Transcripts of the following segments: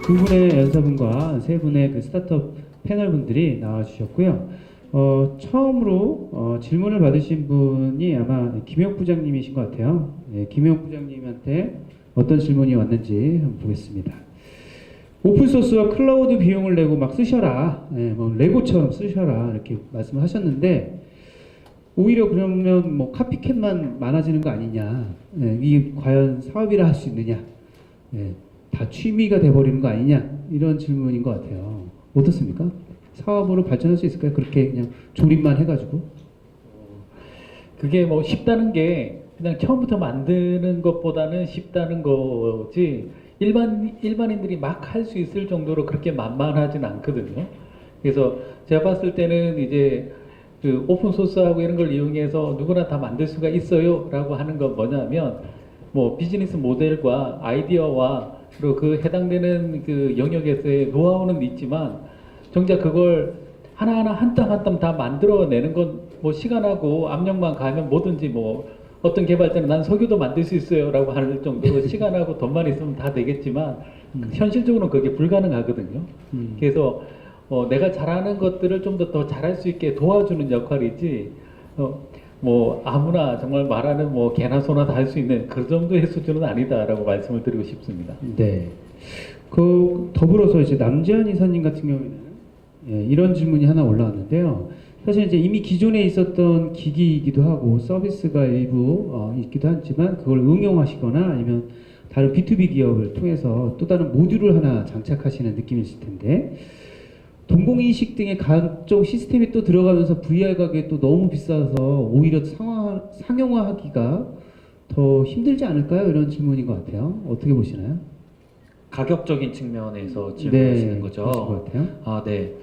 두 분의 연사분과 세 분의 그 스타트업 패널 분들이 나와주셨고요. 처음으로 질문을 받으신 분이 아마 김혁 부장님이신 것 같아요. 네, 김혁 부장님한테 어떤 질문이 왔는지 한번 보겠습니다. 오픈소스와 클라우드 비용을 내고 막 쓰셔라, 네, 뭐 레고처럼 쓰셔라 이렇게 말씀을 하셨는데 오히려 그러면 뭐 카피캣만 많아지는 거 아니냐, 네, 이게 과연 사업이라 할 수 있느냐, 네, 다 취미가 돼버리는 거 아니냐 이런 질문인 것 같아요. 어떻습니까? 사업으로 발전할 수 있을까요? 그렇게 그냥 조립만 해가지고? 그게 뭐 쉽다는 게 그냥 처음부터 만드는 것보다는 쉽다는 거지 일반인들이 막 할 수 있을 정도로 그렇게 만만하진 않거든요. 그래서 제가 봤을 때는 이제 그 오픈 소스하고 이런 걸 이용해서 누구나 다 만들 수가 있어요라고 하는 건 뭐냐면 뭐 비즈니스 모델과 아이디어와 그리고 그 해당되는 그 영역에서의 노하우는 있지만 정작 그걸 하나하나 한 땀 한 땀 다 만들어내는 건 뭐 시간하고 압력만 가면 뭐든지 뭐 어떤 개발자는 난 석유도 만들 수 있어요 라고 할 정도로 시간하고 돈만 있으면 다 되겠지만 현실적으로는 그게 불가능하거든요. 그래서 내가 잘하는 것들을 좀 더 잘할 수 있게 도와주는 역할이지 뭐 아무나 정말 말하는 뭐 개나 소나 다 할 수 있는 그 정도의 수준은 아니다라고 말씀을 드리고 싶습니다. 네. 그 더불어서 이제 남재한 이사님 같은 경우에는 이런 질문이 하나 올라왔는데요. 사실 이제 이미 기존에 있었던 기기이기도 하고 서비스가 일부 있기도 하지만 그걸 응용하시거나 아니면 다른 B2B 기업을 통해서 또 다른 모듈을 하나 장착하시는 느낌이실 텐데 동공인식 등의 각종 시스템이 또 들어가면서 VR 가격이 또 너무 비싸서 오히려 상용화하기가 더 힘들지 않을까요? 이런 질문인 것 같아요. 어떻게 보시나요? 가격적인 측면에서 질문하시는 네, 거죠. 그러신 것 같아요. 아, 네.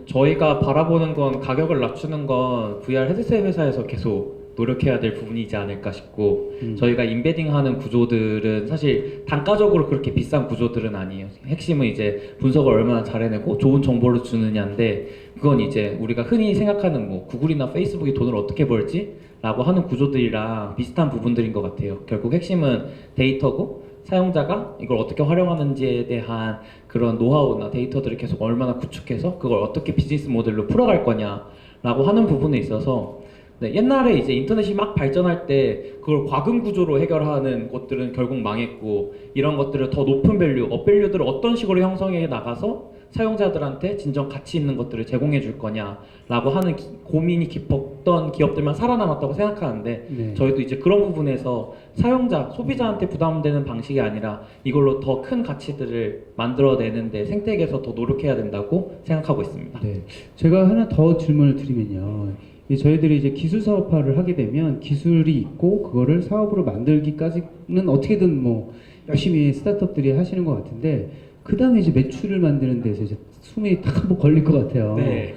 저희가 바라보는 건 가격을 낮추는 건 VR 헤드셋 회사에서 계속 노력해야 될 부분이지 않을까 싶고 저희가 인베딩하는 구조들은 사실 단가적으로 그렇게 비싼 구조들은 아니에요. 핵심은 이제 분석을 얼마나 잘 해내고 좋은 정보를 주느냐인데 그건 이제 우리가 흔히 생각하는 뭐 구글이나 페이스북이 돈을 어떻게 벌지? 라고 하는 구조들이랑 비슷한 부분들인 것 같아요. 결국 핵심은 데이터고 사용자가 이걸 어떻게 활용하는지에 대한 그런 노하우나 데이터들을 계속 얼마나 구축해서 그걸 어떻게 비즈니스 모델로 풀어갈 거냐라고 하는 부분에 있어서 네, 옛날에 이제 인터넷이 막 발전할 때 그걸 과금 구조로 해결하는 것들은 결국 망했고 이런 것들을 더 높은 밸류, 업밸류들을 어떤 식으로 형성해 나가서 사용자들한테 진정 가치 있는 것들을 제공해 줄 거냐라고 하는 고민이 깊었던 기업들만 살아남았다고 생각하는데 네. 저희도 이제 그런 부분에서 사용자, 소비자한테 부담되는 방식이 아니라 이걸로 더 큰 가치들을 만들어내는데 생태계에서 더 노력해야 된다고 생각하고 있습니다. 네. 제가 하나 더 질문을 드리면요. 저희들이 이제 기술 사업화를 하게 되면 기술이 있고 그거를 사업으로 만들기까지는 어떻게든 뭐 열심히 스타트업들이 하시는 것 같은데 그 다음에 이제 매출을 만드는 데서 이제 숨이 탁 한번 걸릴 것 같아요. 네.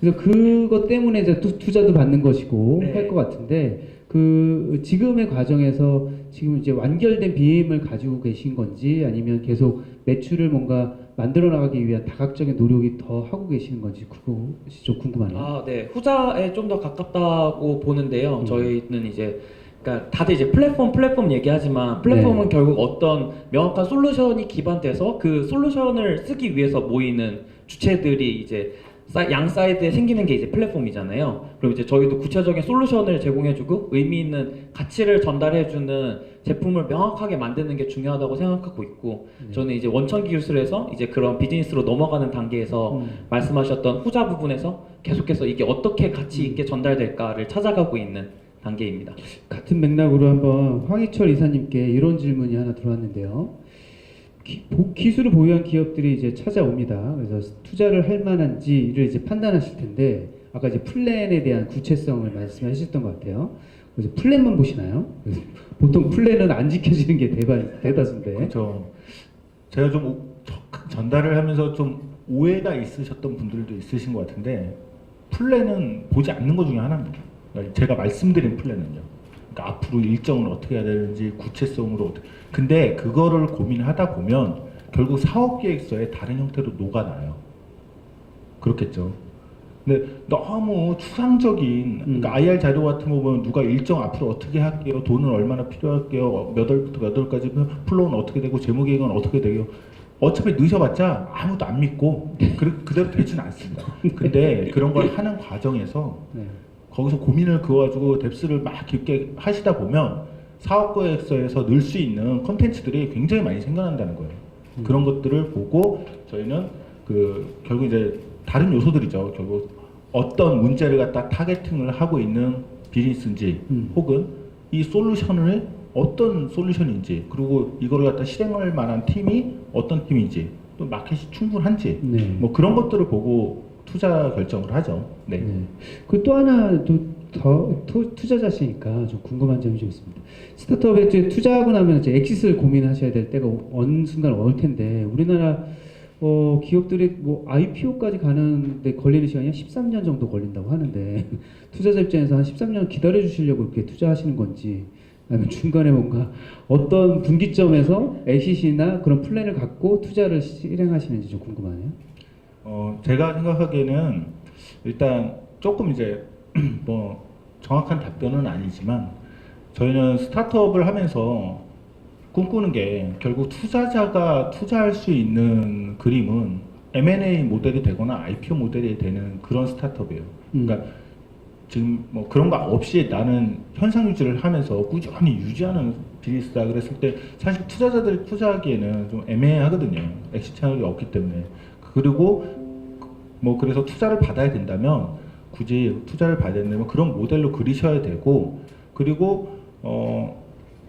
그래서 그것 때문에 이제 투자도 받는 것이고 네. 할 것 같은데 그 지금의 과정에서 지금 이제 완결된 BM을 가지고 계신 건지 아니면 계속 매출을 뭔가 만들어 나가기 위한 다각적인 노력이 더 하고 계시는 건지 그것이 좀 궁금하네요. 아, 네. 후자에 좀 더 가깝다고 보는데요. 저희는 이제 그러니까 다들 이제 플랫폼 얘기하지만 플랫폼은 네. 결국 어떤 명확한 솔루션이 기반돼서 그 솔루션을 쓰기 위해서 모이는 주체들이 이제 양 사이드에 생기는 게 이제 플랫폼이잖아요. 그럼 이제 저희도 구체적인 솔루션을 제공해주고 의미 있는 가치를 전달해주는 제품을 명확하게 만드는 게 중요하다고 생각하고 있고 저는 이제 원천 기술에서 이제 그런 비즈니스로 넘어가는 단계에서 말씀하셨던 후자 부분에서 계속해서 이게 어떻게 가치 있게 전달될까를 찾아가고 있는 단계입니다. 같은 맥락으로 한번 황희철 이사님께 이런 질문이 하나 들어왔는데요. 기술을 보유한 기업들이 이제 찾아옵니다. 그래서 투자를 할 만한지를 이제 판단하실 텐데 아까 이제 플랜에 대한 구체성을 말씀하셨던 것 같아요. 그래서 플랜만 보시나요? 보통 플랜은 안 지켜지는 게 대다수인데. 그렇죠. 제가 좀 전달을 하면서 좀 오해가 있으셨던 분들도 있으신 것 같은데 플랜은 보지 않는 것 중에 하나입니다. 제가 말씀드린 플랜은요. 그러니까 앞으로 일정을 어떻게 해야 되는지 구체성으로 어떻게. 근데 그거를 고민하다 보면 결국 사업계획서에 다른 형태로 녹아나요. 그렇겠죠. 근데 너무 추상적인 그러니까 IR 자료 같은 거 보면 누가 일정 앞으로 어떻게 할게요, 돈은 얼마나 필요할게요, 몇 월부터 몇 월까지 플로우는 어떻게 되고 재무 계획은 어떻게 되고 어차피 늦어봤자 아무도 안 믿고 그대로 되지는 않습니다. 근데 그런 걸 하는 과정에서 네. 거기서 고민을 그어가지고 뎁스를 막 깊게 하시다 보면 사업 계획서에서 넣을 수 있는 콘텐츠들이 굉장히 많이 생겨난다는 거예요. 그런 것들을 보고 저희는 결국 이제 다른 요소들이죠. 결국 어떤 문제를 갖다 타겟팅을 하고 있는 비즈니스인지 혹은 이 솔루션을 어떤 솔루션인지 그리고 이거를 갖다 실행할 만한 팀이 어떤 팀인지 또 마켓이 충분한지 네. 뭐 그런 것들을 보고 투자 결정을 하죠. 네. 네. 그 또 하나 더 투자자시니까 좀 궁금한 점이 좀 있습니다. 스타트업에 이제 투자하고 나면 이제 엑시스를 고민하셔야 될 때가 어느 순간 올 텐데 우리나라 기업들이 뭐 IPO까지 가는데 걸리는 시간이 한 13년 정도 걸린다고 하는데 투자자 입장에서 한 13년 기다려 주시려고 이렇게 투자하시는 건지 아니면 중간에 뭔가 어떤 분기점에서 엑시스나 그런 플랜을 갖고 투자를 실행하시는지 좀 궁금하네요. 제가 생각하기에는 일단 조금 이제 뭐 정확한 답변은 아니지만 저희는 스타트업을 하면서 꿈꾸는 게 결국 투자자가 투자할 수 있는 그림은 M&A 모델이 되거나 IPO 모델이 되는 그런 스타트업이에요. 그러니까 지금 뭐 그런 거 없이 나는 현상 유지를 하면서 꾸준히 유지하는 비즈니스다 그랬을 때 사실 투자자들이 투자하기에는 좀 애매하거든요. 엑시 채널이 없기 때문에. 그리고 뭐 그래서 투자를 받아야 된다면 굳이 투자를 받아야 된다면 그런 모델로 그리셔야 되고 그리고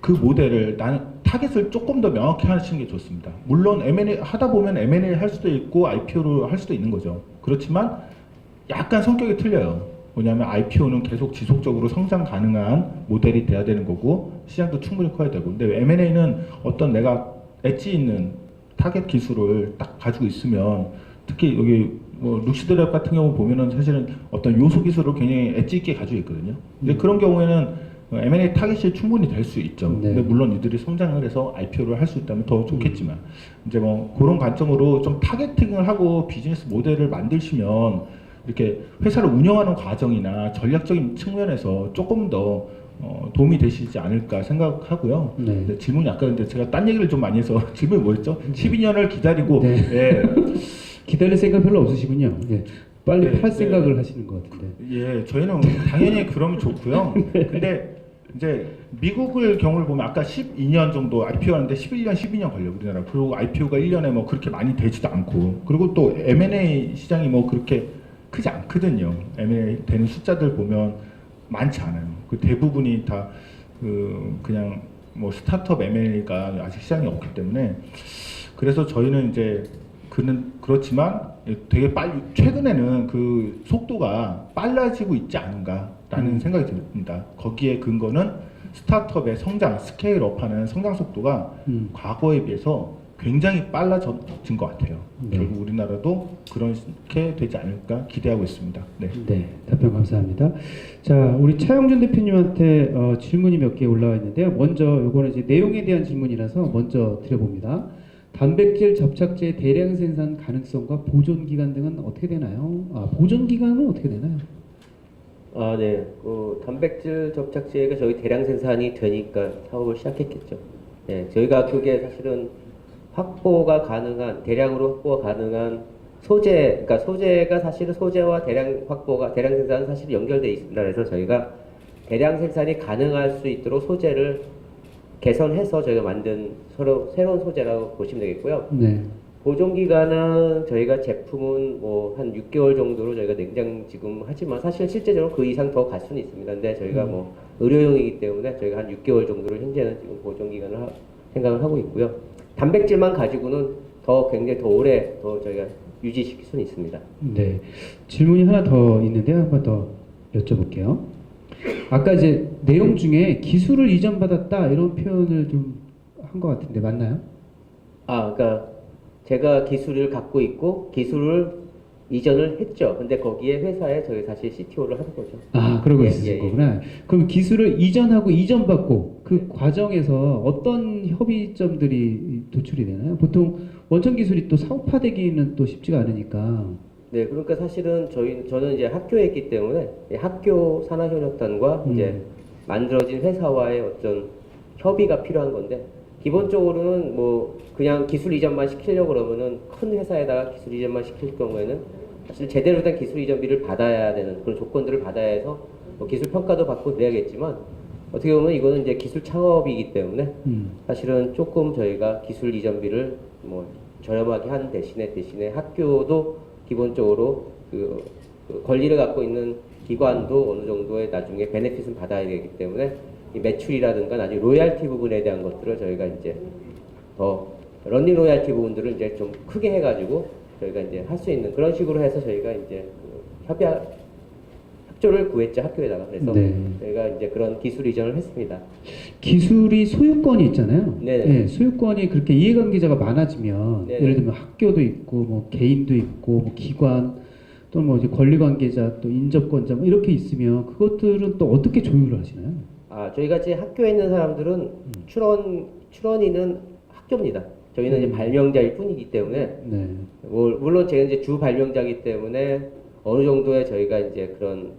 그 모델을 나는 타겟을 조금 더 명확히 하시는 게 좋습니다. 물론 M&A 하다 보면 M&A 할 수도 있고 IPO를 할 수도 있는 거죠. 그렇지만 약간 성격이 틀려요. 뭐냐면 IPO는 계속 지속적으로 성장 가능한 모델이 돼야 되는 거고 시장도 충분히 커야 되고 근데 M&A는 어떤 내가 엣지 있는 타겟 기술을 딱 가지고 있으면 특히 여기 뭐 룩시드랩 같은 경우 보면은 사실은 어떤 요소 기술을 굉장히 엣지 있게 가지고 있거든요. 근데 그런 경우에는 M&A 타겟이 충분히 될 수 있죠. 네. 근데 물론 이들이 성장을 해서 IPO를 할 수 있다면 더 좋겠지만 이제 뭐 그런 관점으로 좀 타겟팅을 하고 비즈니스 모델을 만드시면 이렇게 회사를 운영하는 과정이나 전략적인 측면에서 조금 더 도움이 되시지 않을까 생각하고요. 네. 근데 질문이 아까 근데 제가 딴 얘기를 좀 많이 해서 질문이 뭐였죠? 12년을 기다리고 네. 예. 기다릴 생각 별로 없으시군요. 예. 빨리 네, 팔 네. 생각을 하시는 것 같은데. 예, 저희는 당연히 그러면 좋고요. 근데 이제 미국을 경우를 보면 아까 12년 정도 IPO 하는데 11년, 12년 걸려 우리나라. 그리고 IPO가 1년에 뭐 그렇게 많이 되지도 않고. 그리고 또 M&A 시장이 뭐 그렇게 크지 않거든요. M&A 되는 숫자들 보면 많지 않아요. 그 대부분이 다 그냥 뭐 스타트업 M&A가 아직 시장이 없기 때문에 그래서 저희는 이제 그렇지만 되게 빨리 최근에는 그 속도가 빨라지고 있지 않은가라는 생각이 듭니다. 거기에 근거는 스타트업의 성장, 스케일업하는 성장 속도가 과거에 비해서 굉장히 빨라진 것 같아요. 네. 결국 우리나라도 그렇게 되지 않을까 기대하고 있습니다. 네. 네, 답변 감사합니다. 자, 우리 차영준 대표님한테 질문이 몇 개 올라와 있는데요. 먼저 요거는 이제 내용에 대한 질문이라서 먼저 드려봅니다. 단백질 접착제 대량 생산 가능성과 보존 기간 등은 어떻게 되나요? 보존 기간은 어떻게 되나요? 네. 단백질 접착제가 저희 대량 생산이 되니까 사업을 시작했겠죠. 네, 저희가 그게 사실은 확보가 가능한, 대량으로 확보가 가능한 소재, 그러니까 소재가 사실은 소재와 대량 확보가, 대량 생산은 사실 연결되어 있습니다. 그래서 저희가 대량 생산이 가능할 수 있도록 소재를 개선해서 저희가 만든 서로 새로운 소재라고 보시면 되겠고요. 네. 보존 기간은 저희가 제품은 뭐 한 6개월 정도로 저희가 냉장 지금 하지만 사실 실제적으로 그 이상 더 갈 수는 있습니다. 근데 저희가 뭐 의료용이기 때문에 저희가 한 6개월 정도로 현재는 지금 보존 기간을 생각을 하고 있고요. 단백질만 가지고는 더 굉장히 더 오래 더 저희가 유지시킬 수는 있습니다. 네. 질문이 하나 더 있는데요. 한 번 더 여쭤볼게요. 아까 이제 내용 중에 기술을 이전받았다 이런 표현을 좀 한 것 같은데 맞나요? 그러니까 제가 기술을 갖고 있고 기술을 이전을 했죠. 근데 거기에 회사에 저희 사실 CTO를 하는 거죠. 그러고 예, 있으신 예, 예. 거구나. 그럼 기술을 이전하고 이전받고 그 과정에서 어떤 협의점들이 도출이 되나요? 보통 원천 기술이 또 사업화되기는 또 쉽지가 않으니까. 네, 그러니까 사실은 저는 이제 학교에 있기 때문에 이 학교 산학협력단과 이제 만들어진 회사와의 어떤 협의가 필요한 건데, 기본적으로는 뭐 그냥 기술 이전만 시키려고 그러면은 큰 회사에다가 기술 이전만 시킬 경우에는 사실 제대로 된 기술 이전비를 받아야 되는 그런 조건들을 받아야 해서 뭐 기술 평가도 받고 그래야겠지만, 어떻게 보면 이거는 이제 기술 창업이기 때문에 사실은 조금 저희가 기술 이전비를 뭐 저렴하게 하는 대신에 학교도 기본적으로 그 권리를 갖고 있는 기관도 어느 정도의 나중에 베네핏은 받아야 되기 때문에 이 매출이라든가 나중에 로얄티 부분에 대한 것들을 저희가 이제 더 런닝 로얄티 부분들을 이제 좀 크게 해가지고 저희가 이제 할 수 있는 그런 식으로 해서 저희가 이제 협조를 구했죠, 학교에다가. 그래서 네. 저희가 이제 그런 기술 이전을 했습니다. 기술이 소유권이 있잖아요. 네네. 네, 소유권이 그렇게 이해관계자가 많아지면 네네. 예를 들면 학교도 있고 뭐 개인도 있고 뭐 기관 또는 뭐 이제 권리관계자 또 인접권자 뭐 이렇게 있으면 그것들은 또 어떻게 조율을 하시나요? 저희가 이제 학교에 있는 사람들은 출원인은 학교입니다. 저희는 이제 발명자일 뿐이기 때문에 네. 물론 제가 이제 주 발명자이기 때문에 어느 정도의 저희가 이제 그런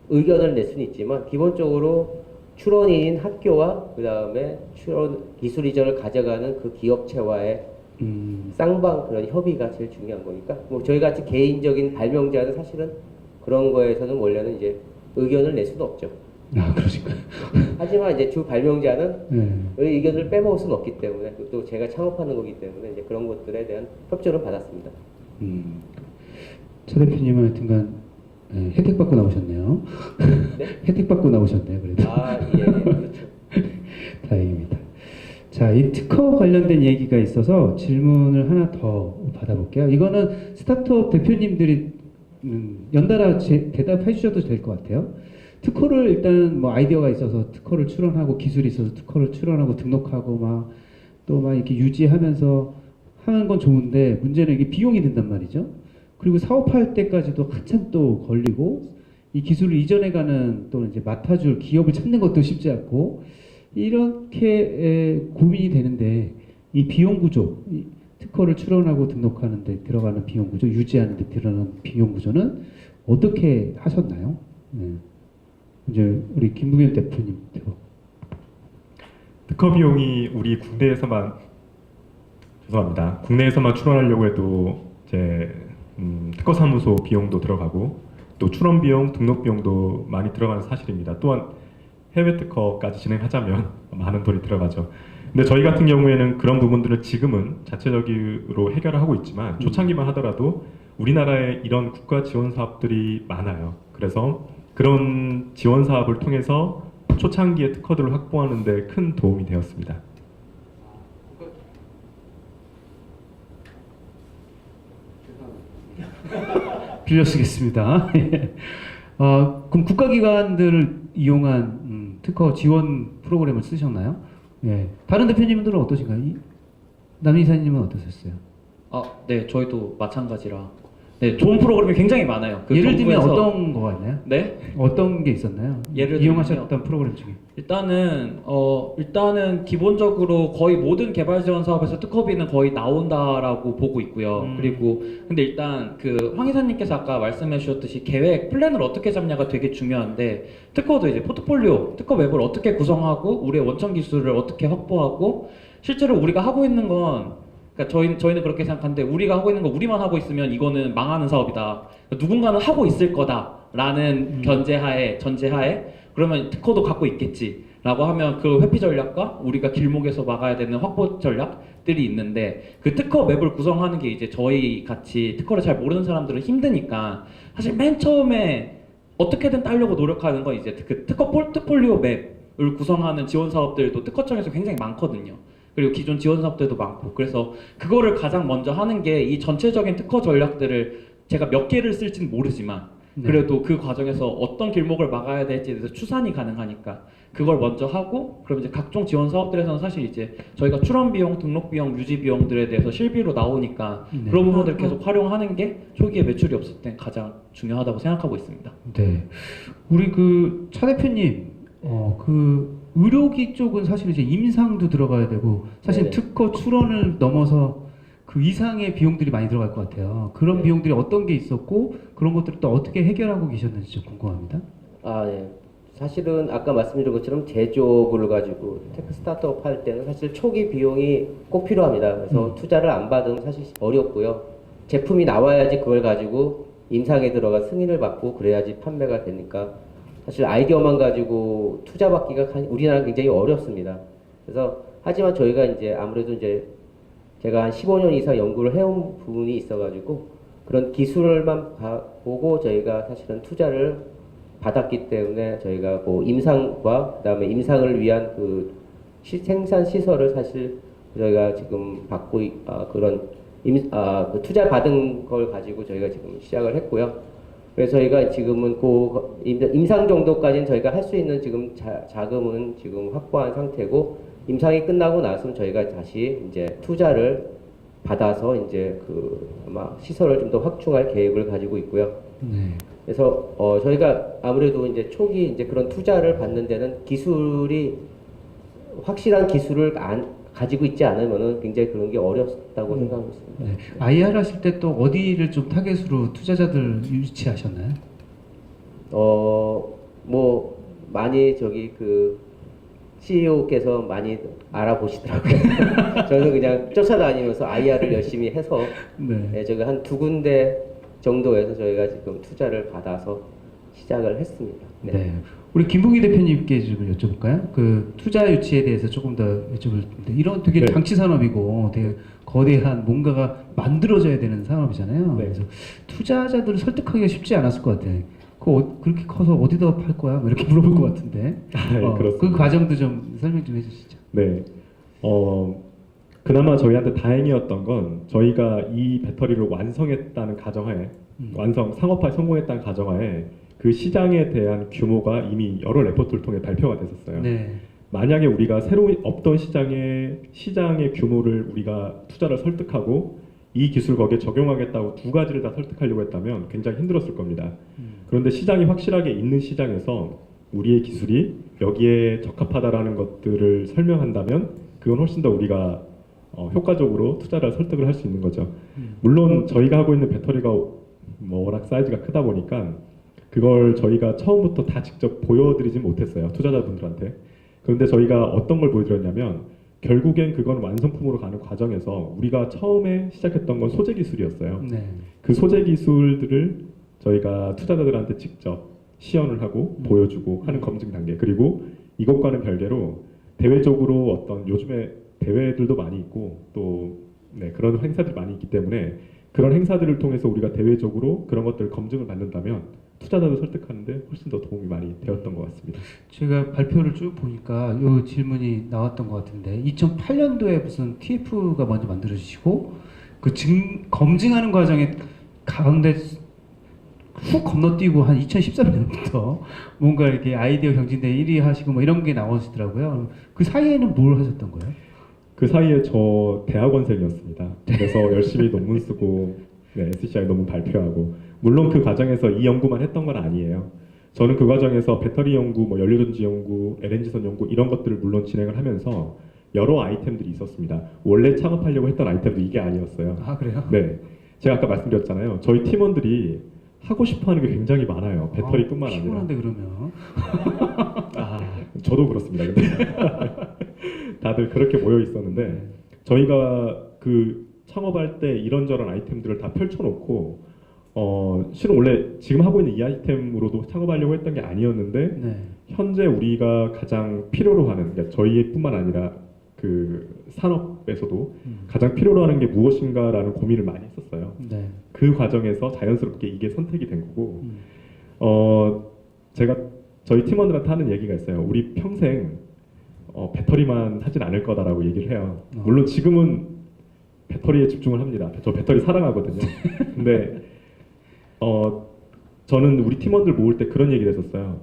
의견을 낼 수는 있지만, 기본적으로 출원인인 학교와 그 다음에 기술 이전을 가져가는 그 기업체와의 쌍방 그런 협의가 제일 중요한 거니까, 뭐 저희 같이 개인적인 발명자는 사실은 그런 거에서는 원래는 이제 의견을 낼 수는 없죠. 아, 그러실까요? 하지만 이제 주 발명자는 네. 의견을 빼먹을 수는 없기 때문에, 또 제가 창업하는 거기 때문에 이제 그런 것들에 대한 협조를 받았습니다. 차 대표님은 하여튼간 혜택 받고 나오셨네요. 네? 혜택 받고 나오셨네요. 그래도 예, 그렇죠. 다행입니다. 자, 이 특허 관련된 얘기가 있어서 질문을 하나 더 받아볼게요. 이거는 스타트업 대표님들이 연달아 대답해 주셔도 될 것 같아요. 특허를 일단 뭐 아이디어가 있어서 특허를 출원하고 기술이 있어서 특허를 출원하고 등록하고 막 또 막 이렇게 유지하면서 하는 건 좋은데, 문제는 이게 비용이 든단 말이죠. 그리고 사업할 때까지도 한참 또 걸리고, 이 기술을 이전해가는 또 이제 맡아줄 기업을 찾는 것도 쉽지 않고, 이렇게 고민이 되는데, 이 비용 구조, 이 특허를 출원하고 등록하는데 들어가는 비용 구조, 유지하는데 들어가는 비용 구조는 어떻게 하셨나요? 네. 이제 우리 김부겸 대표님부터. 특허 비용이 우리 국내에서만 출원하려고 해도 이제 특허 사무소 비용도 들어가고 또 출원 비용, 등록 비용도 많이 들어가는 사실입니다. 또한 해외 특허까지 진행하자면 많은 돈이 들어가죠. 근데 저희 같은 경우에는 그런 부분들을 지금은 자체적으로 해결을 하고 있지만, 초창기만 하더라도 우리나라에 이런 국가 지원 사업들이 많아요. 그래서 그런 지원 사업을 통해서 초창기에 특허들을 확보하는 데 큰 도움이 되었습니다. 빌려 쓰겠습니다. 그럼 국가기관들을 이용한 특허 지원 프로그램을 쓰셨나요? 예. 다른 대표님들은 어떠신가요? 남이사님은 어떠셨어요? 네, 저희도 마찬가지라. 네, 좋은 프로그램이 굉장히 많아요. 그 예를 들면 정부에서- 어떤 거가 있나요? 네? 어떤 게 있었나요? 예를 이용하셨던 프로그램 중에. 일단은 기본적으로 거의 모든 개발 지원 사업에서 특허비는 거의 나온다라고 보고 있고요. 그리고 근데 일단 그 황 이사님께서 아까 말씀해 주셨듯이 계획 플랜을 어떻게 잡냐가 되게 중요한데, 특허도 이제 포트폴리오, 특허 맵을 어떻게 구성하고 우리의 원천 기술을 어떻게 확보하고, 실제로 우리가 하고 있는 건, 그러니까 저희는 그렇게 생각하는데, 우리가 하고 있는 거 우리만 하고 있으면 이거는 망하는 사업이다. 누군가는 하고 있을 거다라는 전제하에 그러면 특허도 갖고 있겠지라고 하면, 그 회피 전략과 우리가 길목에서 막아야 되는 확보 전략들이 있는데, 그 특허 맵을 구성하는 게 이제 저희 같이 특허를 잘 모르는 사람들은 힘드니까, 사실 맨 처음에 어떻게든 따려고 노력하는 건 이제 그 특허 포트폴리오 맵을 구성하는 지원 사업들도 특허청에서 굉장히 많거든요. 그리고 기존 지원 사업들도 많고, 그래서 그거를 가장 먼저 하는 게, 이 전체적인 특허 전략들을 제가 몇 개를 쓸지는 모르지만 그래도 그 과정에서 어떤 길목을 막아야 될지에 대해서 추산이 가능하니까 그걸 먼저 하고, 그럼 이제 각종 지원 사업들에서는 사실 이제 저희가 출원 비용, 등록 비용, 유지 비용들에 대해서 실비로 나오니까 그런 부분들을 계속 활용하는 게 초기에 매출이 없을 땐 가장 중요하다고 생각하고 있습니다. 네. 우리 그 차 대표님, 그 의료기 쪽은 사실 이제 임상도 들어가야 되고, 사실 네네. 특허 출원을 넘어서 그 이상의 비용들이 많이 들어갈 것 같아요. 그런 네. 비용들이 어떤 게 있었고 그런 것들을 또 어떻게 해결하고 계셨는지 좀 궁금합니다. 아, 네. 사실은 아까 말씀드린 것처럼 제조업을 가지고 테크 스타트업 할 때는 사실 초기 비용이 꼭 필요합니다. 그래서 투자를 안 받으면 사실 어렵고요. 제품이 나와야지 그걸 가지고 임상에 들어가 승인을 받고 그래야지 판매가 되니까 사실 아이디어만 가지고 투자 받기가 우리나라는 굉장히 어렵습니다. 그래서 하지만 저희가 이제 아무래도 이제 제가 한 15년 이상 연구를 해온 부분이 있어가지고 그런 기술만 보고 저희가 사실은 투자를 받았기 때문에 저희가 뭐 임상과 그다음에 임상을 위한 그 생산 시설을 사실 저희가 지금 받고 그런 그 투자 받은 걸 가지고 저희가 지금 시작을 했고요. 그래서 저희가 지금은 그 임상 정도까지는 저희가 할 수 있는 지금 자금은 지금 확보한 상태고 임상이 끝나고 나서는 저희가 다시 이제 투자를 받아서 이제 그 아마 시설을 좀 더 확충할 계획을 가지고 있고요. 네. 그래서 저희가 아무래도 이제 초기 이제 그런 투자를 받는 데는 기술이 확실한 기술을 가지고 있지 않으면은 굉장히 그런 게 어렵다고 생각하고 있습니다. 네. IR 하실 때 또 어디를 좀 타겟으로 투자자들 유치하셨나요? 뭐 많이 저기 그 CEO께서 많이 알아보시더라고요. 저는 그냥 쫓아다니면서 IR을 열심히 해서 네. 저희가 한 2군데 정도에서 저희가 지금 투자를 받아서 시작을 했습니다. 네. 우리 김봉희 대표님께 좀 여쭤볼까요? 그 투자 유치에 대해서 조금 더 여쭤볼 텐데 이런 되게 네. 장치 산업이고 되게 거대한 뭔가가 만들어져야 되는 산업이잖아요. 네. 그래서 투자자들을 설득하기가 쉽지 않았을 것 같아요. 그렇게 커서 어디다 팔 거야? 뭐 이렇게 물어볼 것 같은데. 네, 그렇습니다. 그 과정도 좀 설명 좀 해주시죠. 네. 그나마 저희한테 다행이었던 건 저희가 이 배터리를 완성했다는 가정하에 상업화에 성공했다는 가정하에 그 시장에 대한 규모가 이미 여러 레포트를 통해 발표가 됐었어요. 네. 만약에 우리가 새로 없던 시장의 규모를 우리가 투자를 설득하고 이 기술 거기에 적용하겠다고 두 가지를 다 설득하려고 했다면 굉장히 힘들었을 겁니다. 그런데 시장이 확실하게 있는 시장에서 우리의 기술이 여기에 적합하다라는 것들을 설명한다면 그건 훨씬 더 우리가 효과적으로 투자를 설득을 할 수 있는 거죠. 물론 저희가 하고 있는 배터리가 뭐 워낙 사이즈가 크다 보니까 그걸 저희가 처음부터 다 직접 보여드리지 못했어요. 투자자분들한테. 그런데 저희가 어떤 걸 보여드렸냐면 결국엔 그건 완성품으로 가는 과정에서 우리가 처음에 시작했던 건 소재 기술이었어요. 네. 그 소재 기술들을 저희가 투자자들한테 직접 시연을 하고 보여주고 하는 검증 단계. 그리고 이것과는 별개로 대외적으로 어떤 요즘에 대회들도 많이 있고 또 그런 행사들이 많이 있기 때문에 그런 행사들을 통해서 우리가 대외적으로 그런 것들을 검증을 받는다면 투자자들 설득하는데 훨씬 더 도움이 많이 되었던 것 같습니다. 제가 발표를 쭉 보니까 이 질문이 나왔던 것 같은데 2008년도에 무슨 TF가 먼저 만들어지시고 그 검증하는 과정에 가운데 훅 건너뛰고 한 2013년부터 뭔가 이렇게 아이디어 경진대 1위 하시고 뭐 이런 게 나오시더라고요. 그 사이에는 뭘 하셨던 거예요? 그 사이에 저 대학원생이었습니다. 그래서 열심히 논문 쓰고 SCI 논문 발표하고 물론 그 과정에서 이 연구만 했던 건 아니에요. 저는 그 과정에서 배터리 연구, 뭐 연료전지 연구, LNG선 연구 이런 것들을 물론 진행을 하면서 여러 아이템들이 있었습니다. 원래 창업하려고 했던 아이템도 이게 아니었어요. 아 그래요? 네, 제가 아까 말씀드렸잖아요. 저희 팀원들이 하고 싶어하는 게 굉장히 많아요. 배터리뿐만 아니라. 피곤한데 그러면. 저도 그렇습니다. 근데 다들 그렇게 모여 있었는데 저희가 그 창업할 때 이런저런 아이템들을 다 펼쳐놓고 실은 원래 지금 하고 있는 이 아이템으로도 창업하려고 했던 게 아니었는데 네. 현재 우리가 가장 필요로 하는 그러니까 저희뿐만 아니라 그 산업에서도 가장 필요로 하는 게 무엇인가라는 고민을 많이 했었어요. 네. 그 과정에서 자연스럽게 이게 선택이 된 거고 제가 저희 팀원들한테 하는 얘기가 있어요. 우리 평생 배터리만 하진 않을 거다라고 얘기를 해요. 물론 지금은 배터리에 집중을 합니다. 저 배터리 사랑하거든요. 근데 저는 우리 팀원들 모을 때 그런 얘기를 했었어요.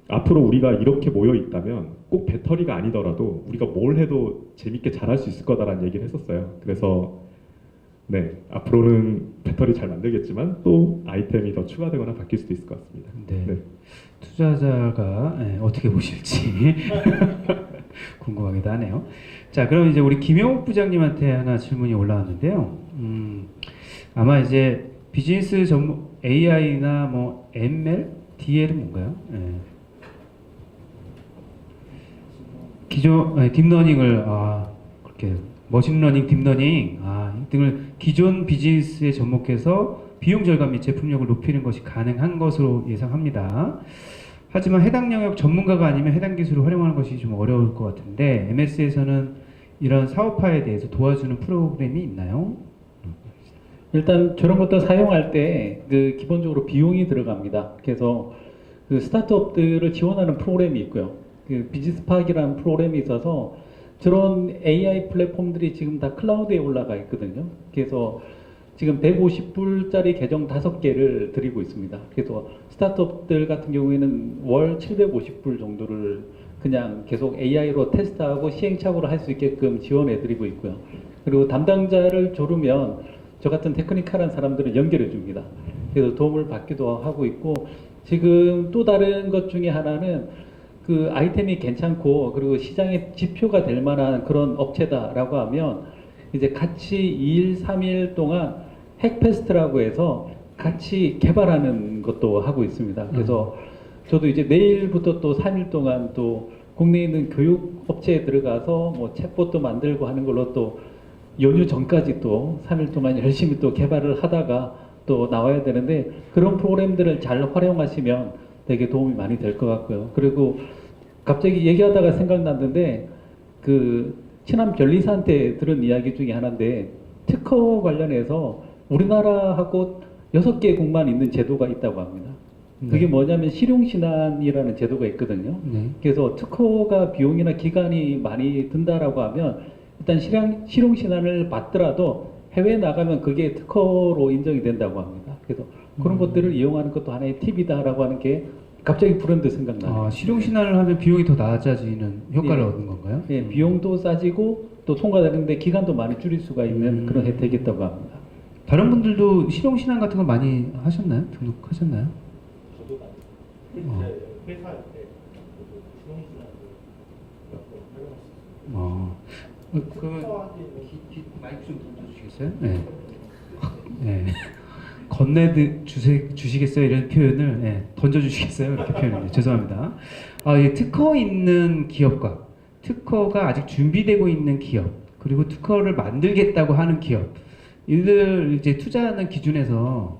앞으로 우리가 이렇게 모여 있다면 꼭 배터리가 아니더라도 우리가 뭘 해도 재밌게 잘할 수 있을 거다라는 얘기를 했었어요. 그래서 앞으로는 배터리 잘 만들겠지만 또 아이템이 더 추가되거나 바뀔 수도 있을 것 같습니다. 네. 투자자가 어떻게 보실지. 궁금하기도 하네요. 자, 그럼 이제 우리 김영욱 부장님한테 하나 질문이 올라왔는데요. 아마 이제 비즈니스 전문 AI나 뭐 ML, DL은 뭔가요? 예. 딥러닝을 그렇게 머신러닝, 딥러닝 등을 기존 비즈니스에 접목해서 비용 절감 및 제품력을 높이는 것이 가능한 것으로 예상합니다. 하지만 해당 영역 전문가가 아니면 해당 기술을 활용하는 것이 좀 어려울 것 같은데 MS에서는 이런 사업화에 대해서 도와주는 프로그램이 있나요? 일단 저런 것들 사용할 때 그 기본적으로 비용이 들어갑니다. 그래서 그 스타트업들을 지원하는 프로그램이 있고요. 그 비즈스팍이라는 프로그램이 있어서 저런 AI 플랫폼들이 지금 다 클라우드에 올라가 있거든요. 그래서 지금 150불짜리 계정 5개를 드리고 있습니다. 그래서 스타트업들 같은 경우에는 월 750불 정도를 그냥 계속 AI로 테스트하고 시행착오를 할 수 있게끔 지원해 드리고 있고요. 그리고 담당자를 조르면 저 같은 테크니컬한 사람들을 연결해 줍니다. 그래서 도움을 받기도 하고 있고, 지금 또 다른 것 중에 하나는 그 아이템이 괜찮고 그리고 시장에 지표가 될 만한 그런 업체다라고 하면 이제 같이 2일, 3일 동안 핵페스트라고 해서 같이 개발하는 것도 하고 있습니다. 그래서 저도 이제 내일부터 또 3일 동안 또 국내에 있는 교육 업체에 들어가서 뭐 챗봇도 만들고 하는 걸로 또 연휴 전까지 또 3일 동안 열심히 또 개발을 하다가 또 나와야 되는데, 그런 프로그램들을 잘 활용하시면 되게 도움이 많이 될 것 같고요. 그리고 갑자기 얘기하다가 생각났는데 그 친한 변리사한테 들은 이야기 중에 하나인데, 특허 관련해서 우리나라하고 6개국만 있는 제도가 있다고 합니다. 그게 뭐냐면 실용신안이라는 제도가 있거든요. 네. 그래서 특허가 비용이나 기간이 많이 든다라고 하면 일단 실용신안을 받더라도 해외에 나가면 그게 특허로 인정이 된다고 합니다. 그래서 그런 것들을 이용하는 것도 하나의 팁이다라고 하는 게 갑자기 불현듯 생각나요. 실용신안을 하면 비용이 더 낮아지는 효과를 예. 얻는 건가요? 예, 비용도 싸지고 또 통과되는데 기간도 많이 줄일 수가 있는 그런 혜택이 있다고 합니다. 다른 분들도 실용신안 같은 거 많이 하셨나요? 등록하셨나요? 저도 회사할 때 그러면 마이크 좀 던져주시겠어요? 네. 네. 건네 주시겠어요? 이런 표현을 던져주시겠어요? 이렇게 표현했는데 죄송합니다. 이 특허 있는 기업과 특허가 아직 준비되고 있는 기업, 그리고 특허를 만들겠다고 하는 기업, 이들 이제 투자하는 기준에서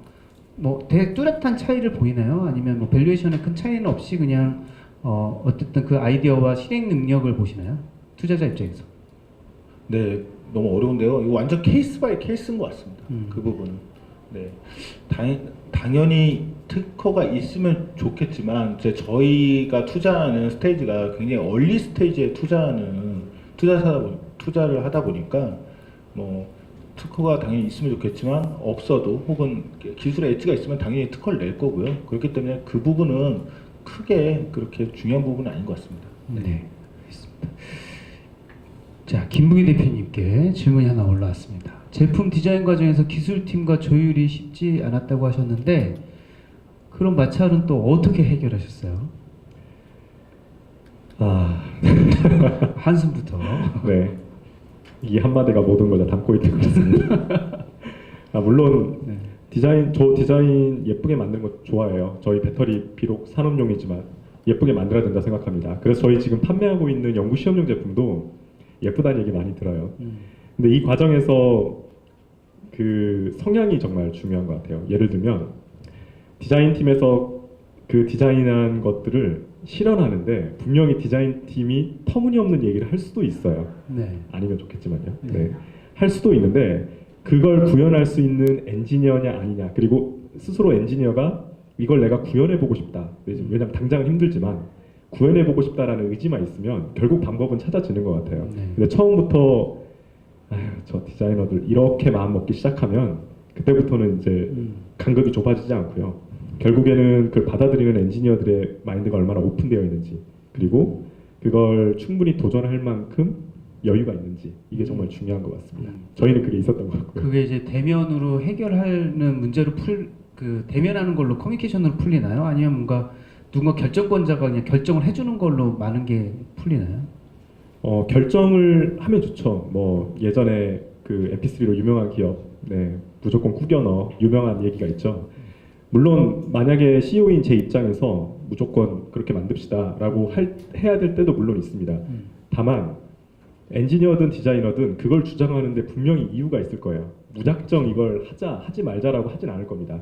뭐 되게 뚜렷한 차이를 보이나요? 아니면 뭐 밸류에이션에 큰 차이는 없이 그냥 어쨌든 그 아이디어와 실행 능력을 보시나요? 투자자 입장에서. 네, 너무 어려운데요. 이거 완전 케이스 바이 케이스인 것 같습니다. 그 부분은. 네, 당연히 특허가 있으면 좋겠지만 저희가 투자하는 스테이지가 굉장히 얼리 스테이지에 투자를 하다 보니까 뭐 특허가 당연히 있으면 좋겠지만 없어도 혹은 기술의 엣지가 있으면 당연히 특허를 낼 거고요. 그렇기 때문에 그 부분은 크게 그렇게 중요한 부분은 아닌 것 같습니다. 네, 알겠습니다. 자, 김부기 대표님께 질문이 하나 올라왔습니다. 제품 디자인 과정에서 기술팀과 조율이 쉽지 않았다고 하셨는데 그런 마찰은 또 어떻게 해결하셨어요? 한숨부터. 네. 이 한마디가 모든 걸 다 담고 있는 것 같습니다. 물론 네. 디자인 예쁘게 만드는 거 좋아해요. 저희 배터리 비록 산업용이지만 예쁘게 만들어야 된다 생각합니다. 그래서 저희 지금 판매하고 있는 연구 시험용 제품도 예쁘다는 얘기 많이 들어요. 근데 이 과정에서 그 성향이 정말 중요한 것 같아요. 예를 들면 디자인 팀에서 그 디자인한 것들을 실현하는데 분명히 디자인 팀이 터무니없는 얘기를 할 수도 있어요. 네. 아니면 좋겠지만요. 네. 할 수도 있는데 그걸 구현할 수 있는 엔지니어냐 아니냐, 그리고 스스로 엔지니어가 이걸 내가 구현해보고 싶다. 왜냐면 당장은 힘들지만 구현해보고 싶다라는 의지만 있으면 결국 방법은 찾아지는 것 같아요. 네. 근데 처음부터 저 디자이너들 이렇게 마음 먹기 시작하면 그때부터는 이제 간극이 좁아지지 않고요. 결국에는 그걸 받아들이는 엔지니어들의 마인드가 얼마나 오픈되어 있는지, 그리고 그걸 충분히 도전할 만큼 여유가 있는지, 이게 정말 중요한 것 같습니다. 저희는 그게 있었던 것 같고요. 그게 이제 대면으로 해결하는 문제로 대면하는 걸로 커뮤니케이션으로 풀리나요? 아니면 뭔가 누군가 결정권자가 그냥 결정을 해주는 걸로 많은 게 풀리나요? 결정을 하면 좋죠. 뭐 예전에 그 MP3로 유명한 기업, 네, 무조건 구겨 넣어 유명한 얘기가 있죠. 물론 만약에 CEO인 제 입장에서 무조건 그렇게 만듭시다라고 해야 될 때도 물론 있습니다. 다만 엔지니어든 디자이너든 그걸 주장하는데 분명히 이유가 있을 거예요. 무작정 이걸 하지 말자라고 하진 않을 겁니다.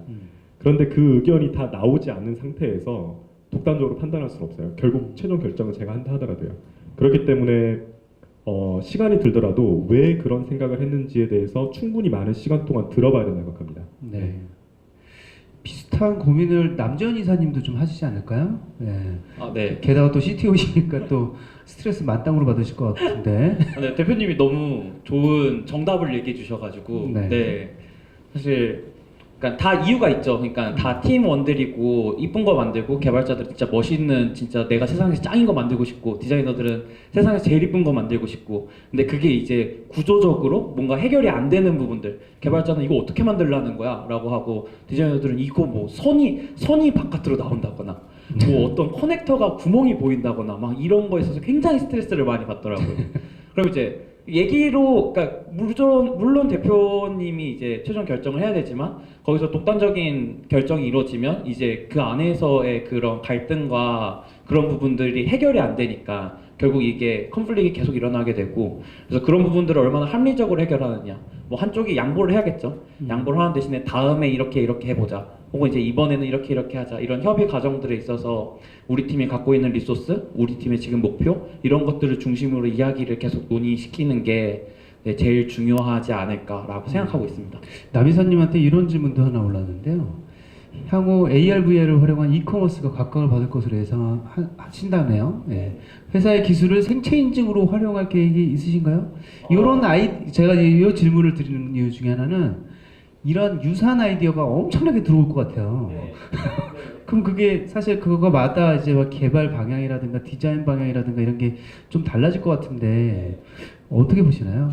그런데 그 의견이 다 나오지 않는 상태에서 독단적으로 판단할 수는 없어요. 결국 최종 결정은 제가 한다 하더라도요. 그렇기 때문에 시간이 들더라도 왜 그런 생각을 했는지에 대해서 충분히 많은 시간 동안 들어봐야 된다고 생각합니다. 네. 비슷한 고민을 남재현 이사님도 좀 하시지 않을까요? 네. 아, 네. 게다가 또 CTO시니까 또 스트레스 만땅으로 받으실 것 같은데. 아, 네, 대표님이 너무 좋은 정답을 얘기해 주셔가지고 네. 네, 사실 그러니까 다 이유가 있죠. 그러니까 다 팀원들이고 이쁜 거 만들고 개발자들은 진짜 멋있는 진짜 내가 세상에서 짱인 거 만들고 싶고 디자이너들은 세상에서 제일 이쁜 거 만들고 싶고 근데 그게 이제 구조적으로 뭔가 해결이 안 되는 부분들 개발자는 이거 어떻게 만들라는 거야? 라고 하고 디자이너들은 이거 뭐 선이 바깥으로 나온다거나 뭐 어떤 커넥터가 구멍이 보인다거나 막 이런 거에 있어서 굉장히 스트레스를 많이 받더라고요. 그럼 이제 얘기로 그러니까 물론 대표님이 이제 최종 결정을 해야 되지만 거기서 독단적인 결정이 이루어지면 이제 그 안에서의 그런 갈등과 그런 부분들이 해결이 안 되니까 결국 이게 컨플릭이 계속 일어나게 되고 그래서 그런 부분들을 얼마나 합리적으로 해결하느냐 뭐 한쪽이 양보를 해야겠죠. 양보를 하는 대신에 다음에 이렇게 해보자 혹은 이제 이번에는 이렇게 하자 이런 협의 과정들에 있어서 우리 팀이 갖고 있는 리소스, 우리 팀의 지금 목표 이런 것들을 중심으로 이야기를 계속 논의시키는 게 네, 제일 중요하지 않을까라고 생각하고 있습니다. 남 이사님한테 이런 질문도 하나 올랐는데요. 향후 AR, VR을 활용한 이커머스가 각광을 받을 것으로 예상하신다네요. 예. 회사의 기술을 생체 인증으로 활용할 계획이 있으신가요? 이런 제가 이 질문을 드리는 이유 중에 하나는 이런 유사한 아이디어가 엄청나게 들어올 것 같아요. 그럼 그게 사실 그거마다 이제 막 개발 방향이라든가 디자인 방향이라든가 이런 게 좀 달라질 것 같은데 어떻게 보시나요?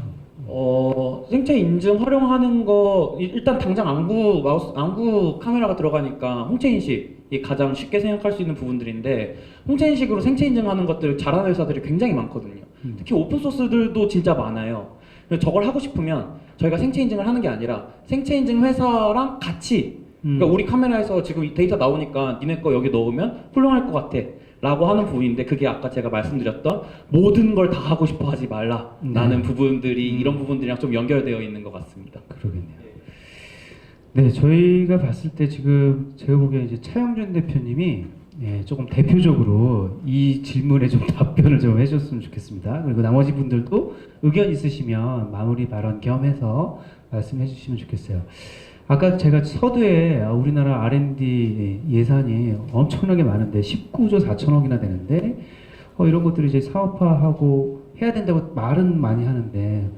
생체 인증 활용하는 거 일단 당장 안구 카메라가 들어가니까 홍채 인식이 가장 쉽게 생각할 수 있는 부분들인데 홍채 인식으로 생체 인증하는 것들을 잘하는 회사들이 굉장히 많거든요. 특히 오픈 소스들도 진짜 많아요. 그래서 저걸 하고 싶으면 저희가 생체 인증을 하는 게 아니라 생체 인증 회사랑 같이 그러니까 우리 카메라에서 지금 이 데이터 나오니까 니네 거 여기 넣으면 훌륭할 것 같아 라고 하는 부분인데 그게 아까 제가 말씀드렸던 모든 걸 다 하고 싶어 하지 말라 라는 부분들이 이런 부분들이랑 좀 연결되어 있는 것 같습니다. 그러겠네요. 네, 저희가 봤을 때 지금 제가 보기에 이제 차영준 대표님이 조금 대표적으로 이 질문에 좀 답변을 좀 해줬으면 좋겠습니다. 그리고 나머지 분들도 의견 있으시면 마무리 발언 겸해서 말씀해 주시면 좋겠어요. 아까 제가 서두에 우리나라 R&D 예산이 엄청나게 많은데 19조 4천억이나 되는데 이런 것들을 이제 사업화하고 해야 된다고 말은 많이 하는데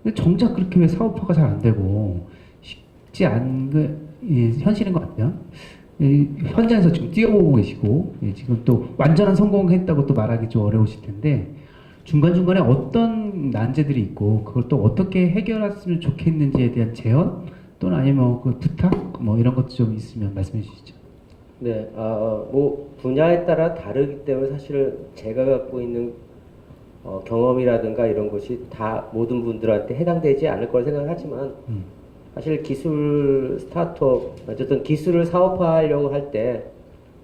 근데 정작 그렇게 왜 사업화가 잘 안 되고 쉽지 않은 현실인 것 같아요. 현장에서 지금 뛰어보고 계시고 지금 또 완전한 성공했다고 또 말하기 좀 어려우실 텐데 중간중간에 어떤 난제들이 있고 그걸 또 어떻게 해결했으면 좋겠는지에 대한 제언 또는 아니면 그 부탁 뭐 이런 것도 좀 있으면 말씀해 주시죠. 네, 뭐 분야에 따라 다르기 때문에 사실 제가 갖고 있는 경험이라든가 이런 것이 다 모든 분들한테 해당되지 않을 거라 생각하지만 사실 기술 스타트업 어쨌든 기술을 사업화하려고 할 때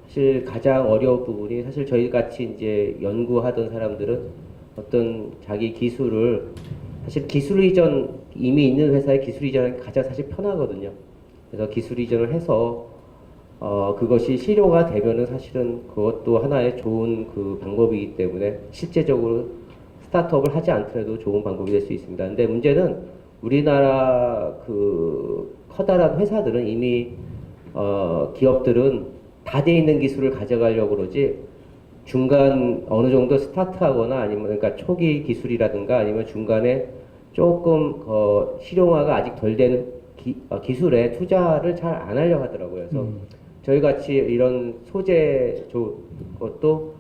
사실 가장 어려운 부분이 사실 저희 같이 이제 연구하던 사람들은 어떤 자기 기술을 사실 기술 이전 이미 있는 회사의 기술 이전이 가장 사실 편하거든요. 그래서 기술 이전을 해서 그것이 실효가 되면은 사실은 그것도 하나의 좋은 그 방법이기 때문에 실제적으로 스타트업을 하지 않더라도 좋은 방법이 될 수 있습니다. 근데 문제는 우리나라 그 커다란 회사들은 이미 기업들은 다 돼 있는 기술을 가져가려고 그러지 중간 어느 정도 스타트하거나 아니면 그러니까 초기 기술이라든가 아니면 중간에 조금 실용화가 아직 덜 되는 기술에 투자를 잘 안 하려고 하더라고요. 그래서 저희 같이 이런 소재 것도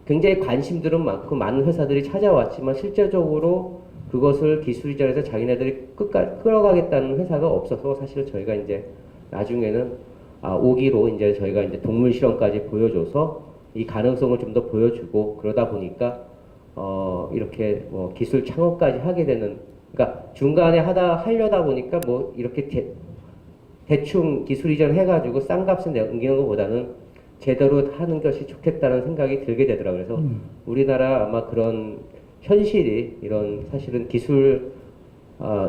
굉장히 관심들은 많고 많은 회사들이 찾아왔지만 실제적으로 그것을 기술 이전에서 자기네들이 끝까지 끌어가겠다는 회사가 없어서 사실 저희가 이제 나중에는 오기로 이제 저희가 이제 동물 실험까지 보여줘서 이 가능성을 좀 더 보여주고 그러다 보니까 이렇게 뭐 기술 창업까지 하게 되는, 그러니까 중간에 하려다 보니까 뭐 이렇게 대충 기술 이전 해가지고 싼 값에 넘기는 것보다는 제대로 하는 것이 좋겠다는 생각이 들게 되더라고요. 그래서 우리나라 아마 그런 현실이, 이런 사실은 기술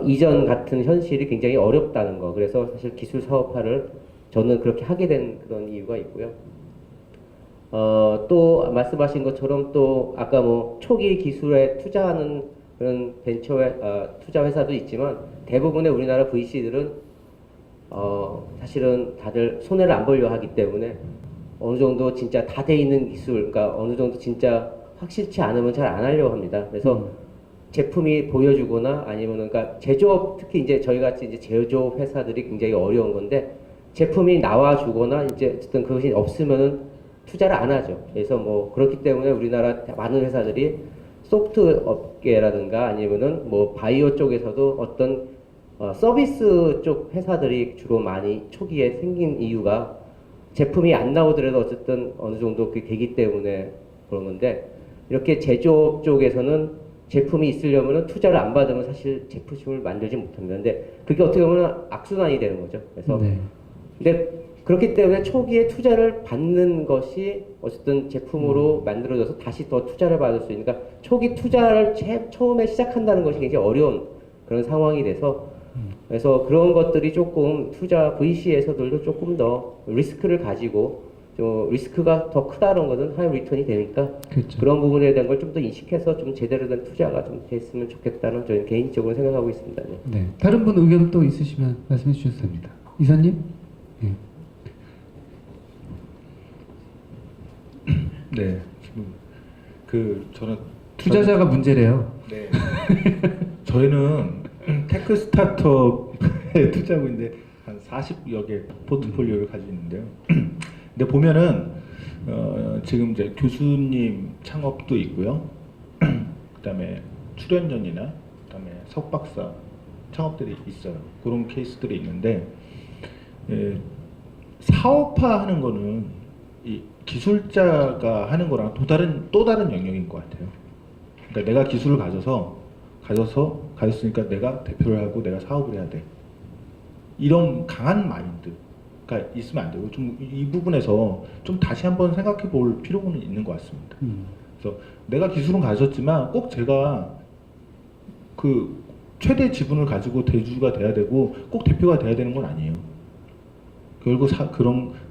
이전 같은 현실이 굉장히 어렵다는 거. 그래서 사실 기술 사업화를 저는 그렇게 하게 된 그런 이유가 있고요. 또 말씀하신 것처럼 또 아까 뭐 초기 기술에 투자하는 그런 투자 회사도 있지만 대부분의 우리나라 VC들은 사실은 다들 손해를 안 보려 하기 때문에 어느 정도 진짜 다 돼 있는 기술, 그러니까 어느 정도 진짜 확실치 않으면 잘 안 하려고 합니다. 그래서 제품이 보여주거나 아니면은, 그러니까 제조업, 특히 이제 저희 같이 이제 제조업 회사들이 굉장히 어려운 건데, 제품이 나와주거나 이제 어쨌든 그것이 없으면은 투자를 안 하죠. 그래서 뭐 그렇기 때문에 우리나라 많은 회사들이 소프트 업계라든가 아니면은 뭐 바이오 쪽에서도 어떤 서비스 쪽 회사들이 주로 많이 초기에 생긴 이유가 제품이 안 나오더라도 어쨌든 어느 정도 그게 되기 때문에 그런 건데, 이렇게 제조업 쪽에서는 제품이 있으려면 투자를 안 받으면 사실 제품을 만들지 못합니다. 근데 그게 어떻게 보면 악순환이 되는 거죠. 그래서 근데 그렇기 때문에 초기에 투자를 받는 것이 어쨌든 제품으로 만들어져서 다시 더 투자를 받을 수 있으니까, 초기 투자를 처음에 시작한다는 것이 굉장히 어려운 그런 상황이 돼서, 그래서 그런 것들이 조금 VC에서들도 조금 더 리스크를 가지고, 좀 리스크가 더 크다는 것은 하이 리턴이 되니까, 그렇죠. 그런 부분에 대한 걸 좀 더 인식해서 좀 제대로 된 투자가 좀 됐으면 좋겠다는 저는 개인적으로 생각하고 있습니다. 네. 네. 다른 분 의견 또 있으시면 말씀해 주셔도 됩니다. 이사님? 네. 네, 지금 저는 투자자가 문제래요. 네. 저희는 테크 스타트업에 투자하고 있는데 한 40여 개 포트폴리오를 가지고 있는데요. 근데 보면은 지금 이제 교수님 창업도 있고요. 그다음에 출연전이나 그다음에 석박사 창업들이 있어요. 그런 케이스들이 있는데, 사업화하는 거는 이 기술자가 하는 거랑 또 다른 영역인 것 같아요. 그러니까 내가 기술을 가졌으니까 내가 대표를 하고 내가 사업을 해야 돼. 이런 강한 마인드가 있으면 안 되고, 좀 이 부분에서 좀 다시 한번 생각해 볼 필요는 있는 것 같습니다. 그래서 내가 기술은 가졌지만 꼭 제가 그 최대 지분을 가지고 대주주가 돼야 되고 꼭 대표가 돼야 되는 건 아니에요. 결국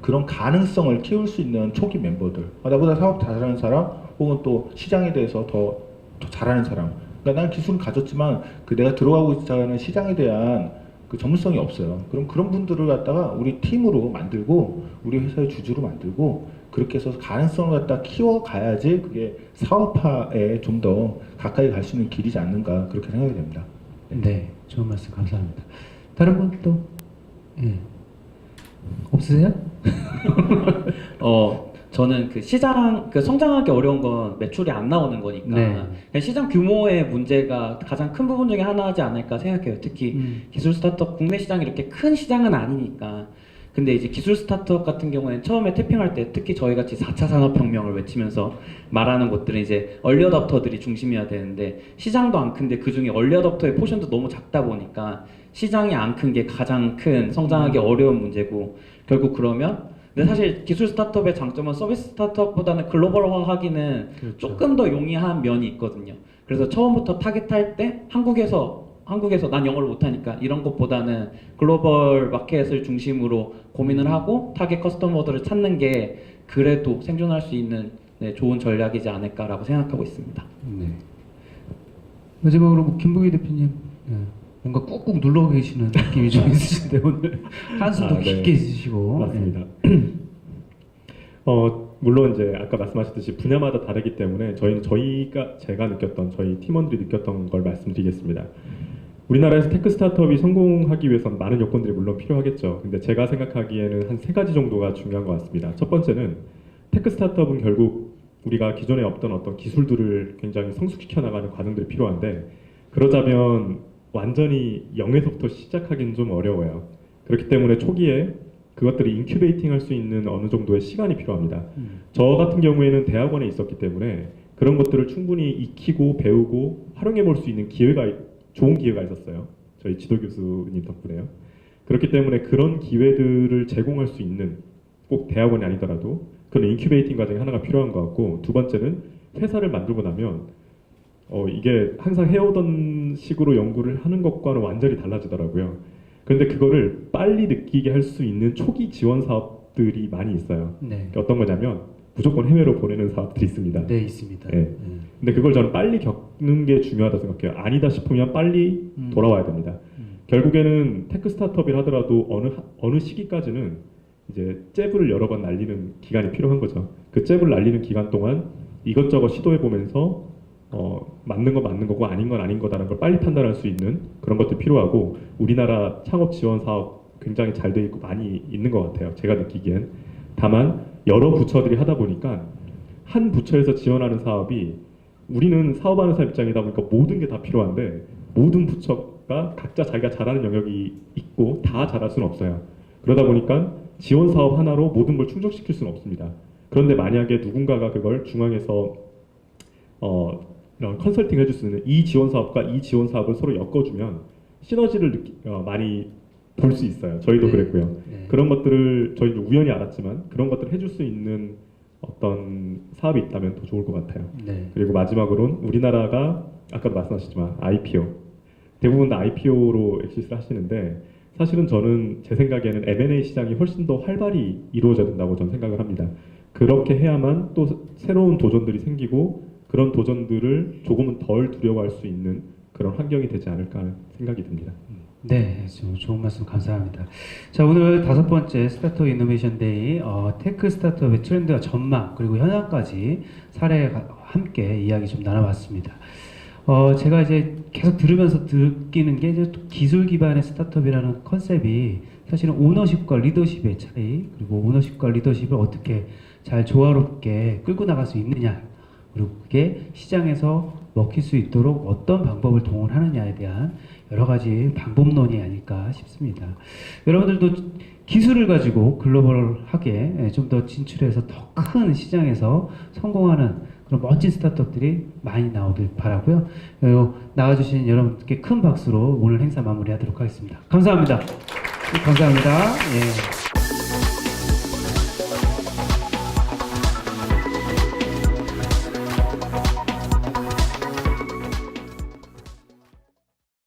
그런 가능성을 키울 수 있는 초기 멤버들, 나보다 사업 잘하는 사람, 혹은 또 시장에 대해서 더 잘하는 사람. 그러니까 난 기술은 가졌지만 그 내가 들어가고 있는 시장에 대한 그 전문성이 없어요. 그럼 그런 분들을 갖다가 우리 팀으로 만들고 우리 회사의 주주로 만들고 그렇게 해서 가능성을 갖다 키워가야지 그게 사업화에 좀 더 가까이 갈 수 있는 길이지 않는가, 그렇게 생각이 됩니다. 네, 좋은 말씀 감사합니다. 다른 분 또? 예. 없으세요? 저는 그 성장하기 어려운 건 매출이 안 나오는 거니까, 네. 그냥 시장 규모의 문제가 가장 큰 부분 중에 하나지 않을까 생각해요. 특히 기술 스타트업, 국내 시장이 이렇게 큰 시장은 아니니까. 근데 이제 기술 스타트업 같은 경우에는 처음에 태핑할 때, 특히 저희 같이 4차 산업혁명을 외치면서 말하는 곳들은 이제 얼리 어답터들이 중심이어야 되는데, 시장도 안 큰데 그 중에 얼리 어답터의 포션도 너무 작다 보니까 시장이 안 큰 게 가장 큰 성장하기 어려운 문제고, 결국 그러면, 근데 사실 기술 스타트업의 장점은 서비스 스타트업보다는 글로벌화하기는 그렇죠. 조금 더 용이한 면이 있거든요. 그래서 처음부터 타겟할 때 한국에서 난 영어를 못하니까 이런 것보다는 글로벌 마켓을 중심으로 고민을 하고 타겟 커스터머들을 찾는 게 그래도 생존할 수 있는 좋은 전략이지 않을까라고 생각하고 있습니다. 네. 마지막으로 뭐 김부기 대표님, 예. 뭔가 꾹꾹 눌러 계시는 느낌이 좀 있으신데 오늘 한숨도 네. 깊게 있으시고. 맞습니다. 물론 이제 아까 말씀하셨듯이 분야마다 다르기 때문에 제가 느꼈던, 저희 팀원들이 느꼈던 걸 말씀드리겠습니다. 우리나라에서 테크 스타트업이 성공하기 위해선 많은 요건들이 물론 필요하겠죠. 근데 제가 생각하기에는 한 3가지 정도가 중요한 것 같습니다. 첫 번째는 테크 스타트업은 결국 우리가 기존에 없던 어떤 기술들을 굉장히 성숙시켜 나가는 과정들이 필요한데, 그러자면 완전히 0에서부터 시작하기는 좀 어려워요. 그렇기 때문에 초기에 그것들을 인큐베이팅 할 수 있는 어느 정도의 시간이 필요합니다. 저 같은 경우에는 대학원에 있었기 때문에 그런 것들을 충분히 익히고 배우고 활용해 볼 수 있는 좋은 기회가 있었어요. 저희 지도 교수님 덕분에요. 그렇기 때문에 그런 기회들을 제공할 수 있는 꼭 대학원이 아니더라도 그런 인큐베이팅 과정이 하나가 필요한 것 같고, 두 번째는 회사를 만들고 나면 이게 항상 해오던 식으로 연구를 하는 것과는 완전히 달라지더라고요. 그런데 그거를 빨리 느끼게 할 수 있는 초기 지원 사업들이 많이 있어요. 네. 그러니까 어떤 거냐면 무조건 해외로 보내는 사업들이 있습니다. 네, 있습니다. 네. 근데 그걸 저는 빨리 겪는 게 중요하다고 생각해요. 아니다 싶으면 빨리 돌아와야 됩니다. 결국에는 테크 스타트업이라 하더라도 어느 시기까지는 이제 잽을 여러 번 날리는 기간이 필요한 거죠. 그 잽을 날리는 기간 동안 이것저것 시도해 보면서 맞는 건 맞는 거고 아닌 건 아닌 거다라는 걸 빨리 판단할 수 있는 그런 것들이 필요하고, 우리나라 창업 지원 사업 굉장히 잘 돼 있고 많이 있는 것 같아요. 제가 느끼기엔. 다만 여러 부처들이 하다 보니까 한 부처에서 지원하는 사업이, 우리는 사업하는 사람 입장이다 보니까 모든 게 다 필요한데 모든 부처가 각자 자기가 잘하는 영역이 있고 다 잘할 수는 없어요. 그러다 보니까 지원 사업 하나로 모든 걸 충족시킬 수는 없습니다. 그런데 만약에 누군가가 그걸 중앙에서 이런 컨설팅 해줄 수 있는 이 지원 사업과 이 지원 사업을 서로 엮어주면 시너지를 많이 볼 수 있어요. 저희도 네. 그랬고요. 네. 그런 것들을 저희도 우연히 알았지만 그런 것들을 해줄 수 있는 어떤 사업이 있다면 더 좋을 것 같아요. 네. 그리고 마지막으로는 우리나라가 아까도 말씀하셨지만 IPO, 대부분 다 IPO로 엑시스를 하시는데, 사실은 저는 제 생각에는 M&A 시장이 훨씬 더 활발히 이루어져야 된다고 저는 생각을 합니다. 그렇게 해야만 또 새로운 도전들이 생기고 그런 도전들을 조금은 덜 두려워할 수 있는 그런 환경이 되지 않을까 하는 생각이 듭니다. 네, 좋은 말씀 감사합니다. 자, 오늘 5번째 스타트업 이노베이션 데이, 테크 스타트업의 트렌드와 전망, 그리고 현황까지 사례와 함께 이야기 좀 나눠봤습니다. 제가 이제 계속 들으면서 느끼는 게 이제 기술 기반의 스타트업이라는 컨셉이 사실은 오너십과 리더십의 차이, 그리고 오너십과 리더십을 어떻게 잘 조화롭게 끌고 나갈 수 있느냐, 그리고 그게 시장에서 먹힐 수 있도록 어떤 방법을 동원하느냐에 대한 여러 가지 방법론이 아닐까 싶습니다. 여러분들도 기술을 가지고 글로벌하게 좀 더 진출해서 더 큰 시장에서 성공하는 그런 멋진 스타트업들이 많이 나오길 바라고요. 나와주신 여러분께 큰 박수로 오늘 행사 마무리하도록 하겠습니다. 감사합니다. 감사합니다. 예.